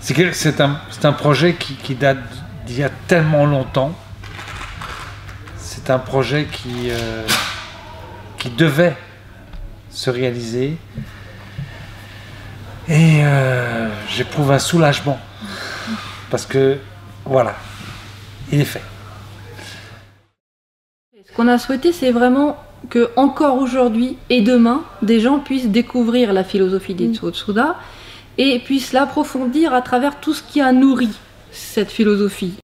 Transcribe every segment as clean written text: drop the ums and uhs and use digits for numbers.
C'est un projet qui date d'il y a tellement longtemps. C'est un projet qui devait se réaliser. Et j'éprouve un soulagement. Parce que, voilà, il est fait. Ce qu'on a souhaité, c'est vraiment que, encore aujourd'hui et demain, des gens puissent découvrir la philosophie d'Itsuo Tsuda et puissent l'approfondir à travers tout ce qui a nourri cette philosophie.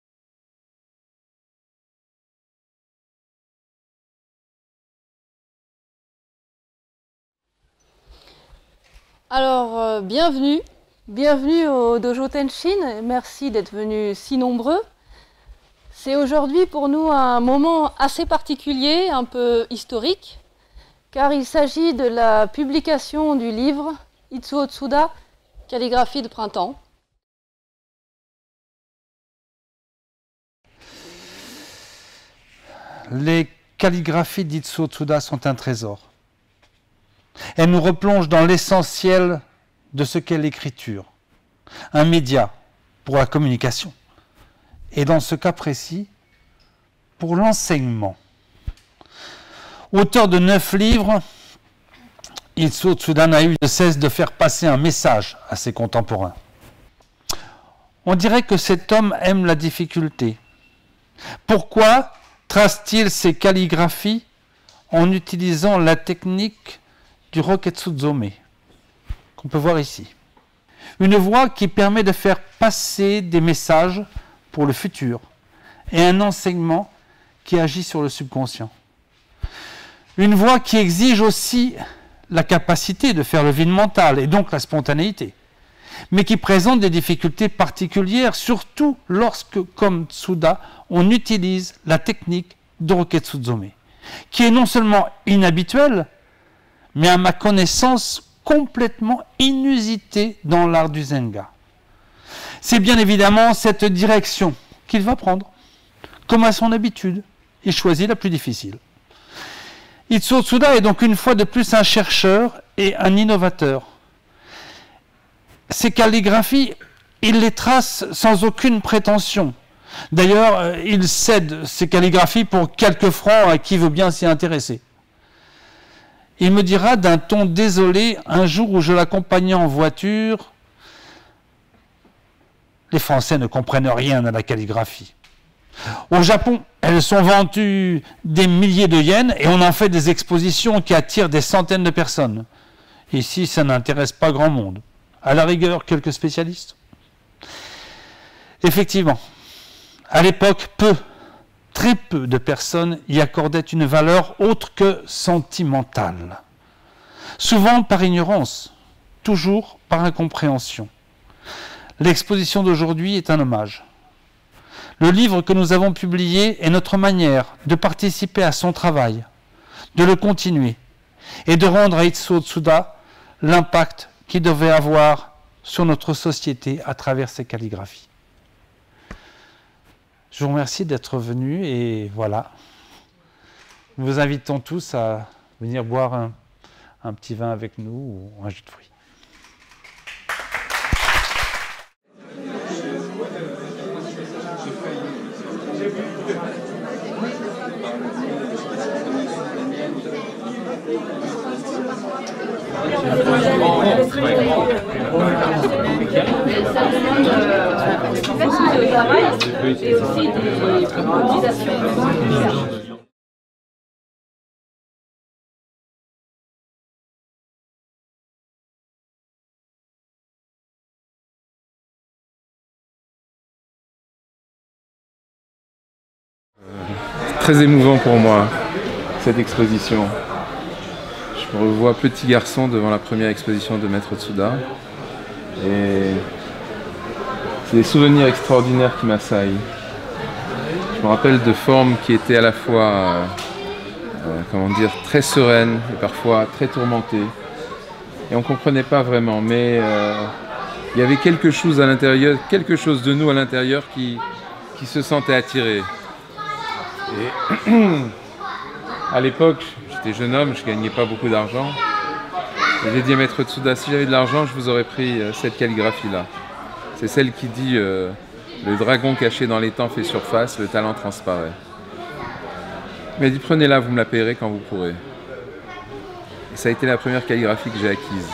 Alors, bienvenue au Dojo Tenshin, merci d'être venus si nombreux. C'est aujourd'hui pour nous un moment assez particulier, un peu historique, car il s'agit de la publication du livre Itsuo Tsuda, calligraphie de printemps. Les calligraphies d'Itsuo Tsuda sont un trésor. Elles nous replongent dans l'essentiel de ce qu'est l'écriture, un média pour la communication. Et dans ce cas précis, pour l'enseignement. Auteur de 9 livres, Itsuo Tsuda n'a eu de cesse de faire passer un message à ses contemporains. On dirait que cet homme aime la difficulté. Pourquoi trace-t-il ses calligraphies en utilisant la technique du Roketsutsome, qu'on peut voir ici? Une voie qui permet de faire passer des messages pour le futur, et un enseignement qui agit sur le subconscient. Une voie qui exige aussi la capacité de faire le vide mental, et donc la spontanéité, mais qui présente des difficultés particulières, surtout lorsque, comme Tsuda, on utilise la technique de Roketsutsome, qui est non seulement inhabituelle, mais à ma connaissance complètement inusitée dans l'art du Zenga. C'est bien évidemment cette direction qu'il va prendre. Comme à son habitude, il choisit la plus difficile. Itsuo Tsuda est donc une fois de plus un chercheur et un innovateur. Ses calligraphies, il les trace sans aucune prétention. D'ailleurs, il cède ses calligraphies pour quelques francs à qui veut bien s'y intéresser. Il me dira d'un ton désolé, un jour où je l'accompagnais en voiture: les Français ne comprennent rien à la calligraphie. Au Japon, elles sont vendues des milliers de yens et on en fait des expositions qui attirent des centaines de personnes. Ici, ça n'intéresse pas grand monde. À la rigueur, quelques spécialistes. Effectivement, à l'époque, très peu de personnes y accordaient une valeur autre que sentimentale. Souvent par ignorance, toujours par incompréhension. L'exposition d'aujourd'hui est un hommage. Le livre que nous avons publié est notre manière de participer à son travail, de le continuer et de rendre à Itsuo Tsuda l'impact qu'il devait avoir sur notre société à travers ses calligraphies. Je vous remercie d'être venus et voilà. Nous vous invitons tous à venir boire un petit vin avec nous ou un jus de fruits. Et aussi des cotisations. Très émouvant pour moi, cette exposition. Je me revois petit garçon devant la première exposition de Maître Tsuda. Et c'est des souvenirs extraordinaires qui m'assaillent. Je me rappelle de formes qui étaient à la fois très sereines et parfois très tourmentées. Et on ne comprenait pas vraiment, mais il y avait quelque chose à l'intérieur, quelque chose de nous à l'intérieur qui se sentait attiré. Et à l'époque, j'étais jeune homme, je ne gagnais pas beaucoup d'argent. J'ai dit à Maître Tsuda, si j'avais de l'argent, je vous aurais pris cette calligraphie-là. C'est celle qui dit le dragon caché dans les temps fait surface, le talent transparaît. Il m'a dit prenez-la, vous me la payerez quand vous pourrez. Et ça a été la première calligraphie que j'ai acquise.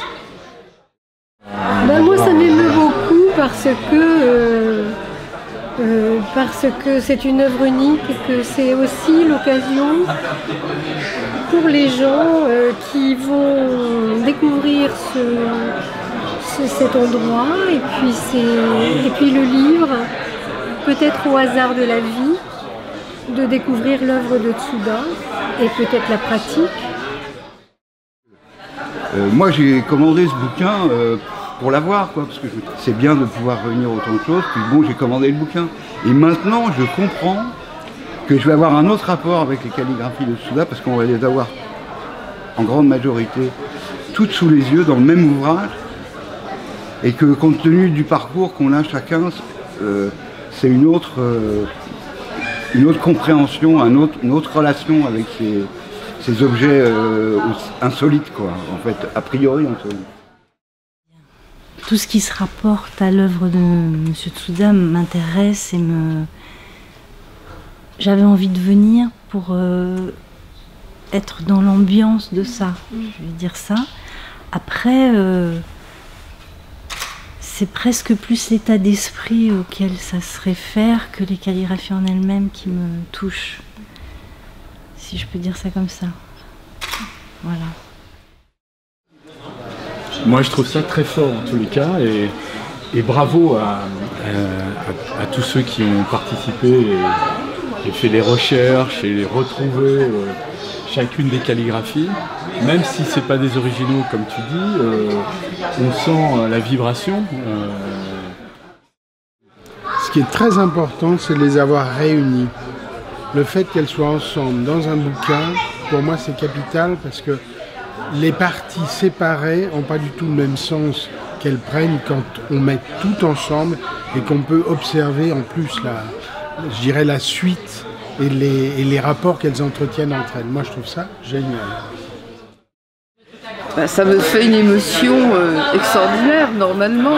Ben moi ça m'émeut beaucoup parce que c'est une œuvre unique et que c'est aussi l'occasion pour les gens qui vont découvrir cet endroit et puis le livre, peut-être au hasard de la vie, de découvrir l'œuvre de Tsuda et peut-être la pratique. Moi j'ai commandé ce bouquin pour l'avoir, parce que c'est bien de pouvoir réunir autant de choses, puis bon j'ai commandé le bouquin. Et maintenant je comprends que je vais avoir un autre rapport avec les calligraphies de Tsuda, parce qu'on va les avoir en grande majorité toutes sous les yeux dans le même ouvrage, et que compte tenu du parcours qu'on a chacun, c'est une autre compréhension, une autre relation avec ces objets insolites, quoi, en fait, a priori insolites. Tout ce qui se rapporte à l'œuvre de M. Tsuda m'intéresse et j'avais envie de venir pour être dans l'ambiance de ça, je vais dire ça. Après, c'est presque plus l'état d'esprit auquel ça se réfère que les calligraphies en elles-mêmes qui me touchent, si je peux dire ça comme ça. Voilà. Moi je trouve ça très fort en tous les cas et bravo à tous ceux qui ont participé et fait les recherches et retrouvé chacune des calligraphies. Même si ce n'est pas des originaux comme tu dis, on sent la vibration. Ce qui est très important, c'est de les avoir réunies. Le fait qu'elles soient ensemble dans un bouquin, pour moi c'est capital parce que les parties séparées n'ont pas du tout le même sens qu'elles prennent quand on met tout ensemble et qu'on peut observer en plus je dirais la suite et les rapports qu'elles entretiennent entre elles. Moi je trouve ça génial. Ça me fait une émotion extraordinaire normalement.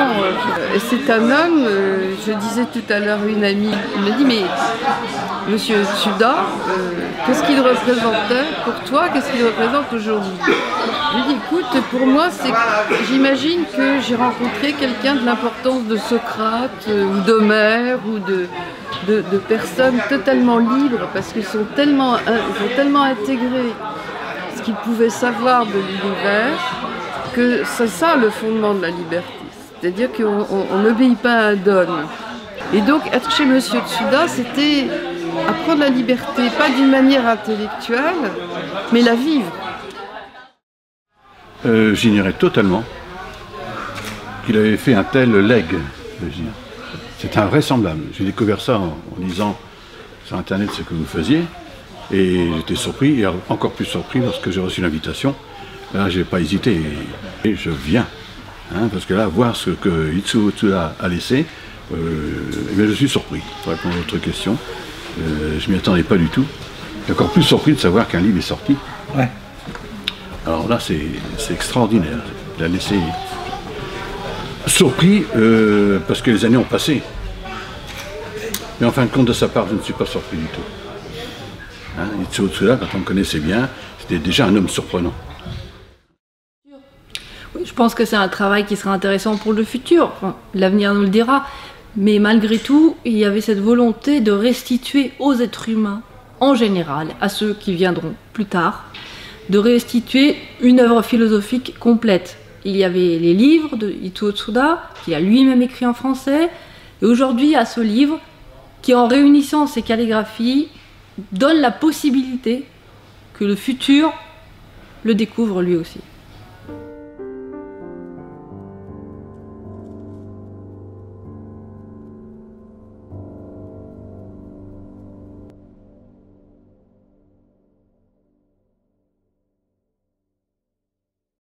Et c'est un homme, je disais tout à l'heure une amie, il me dit mais Monsieur Tsuda, qu'est-ce qu'il représentait pour toi, qu'est-ce qu'il représente aujourd'hui? Je lui dis écoute, pour moi j'imagine que j'ai rencontré quelqu'un de l'importance de Socrate ou d'Homère ou de personnes totalement libres parce qu'ils sont tellement intégrés ce qu'ils pouvaient savoir de l'univers, que c'est ça le fondement de la liberté. C'est-à-dire qu'on n'obéit pas à un dogme. Et donc être chez M. Tsuda, c'était apprendre la liberté, pas d'une manière intellectuelle, mais la vivre. J'ignorais totalement qu'il avait fait un tel legs. C'est invraisemblable. J'ai découvert ça en lisant sur Internet ce que vous faisiez. Et j'étais surpris, et encore plus surpris lorsque j'ai reçu l'invitation. Là, j'ai pas hésité, et je viens. Parce que là, voir ce que Itsuo Tsuda a laissé, je suis surpris, pour répondre à votre question. Je m'y attendais pas du tout. Et encore plus surpris de savoir qu'un livre est sorti. Ouais. Alors là, c'est extraordinaire. Il a laissé surpris, parce que les années ont passé. Mais en fin de compte, de sa part, je ne suis pas surpris du tout. Itsuo Tsuda, quand on le connaissait bien, c'était déjà un homme surprenant. Oui, je pense que c'est un travail qui sera intéressant pour le futur. Enfin, l'avenir nous le dira. Mais malgré tout, il y avait cette volonté de restituer aux êtres humains, en général, à ceux qui viendront plus tard, de restituer une œuvre philosophique complète. Il y avait les livres de Itsuo Tsuda, qu'il a lui-même écrit en français, et aujourd'hui, il y a ce livre qui, en réunissant ces calligraphies, donne la possibilité que le futur le découvre lui aussi.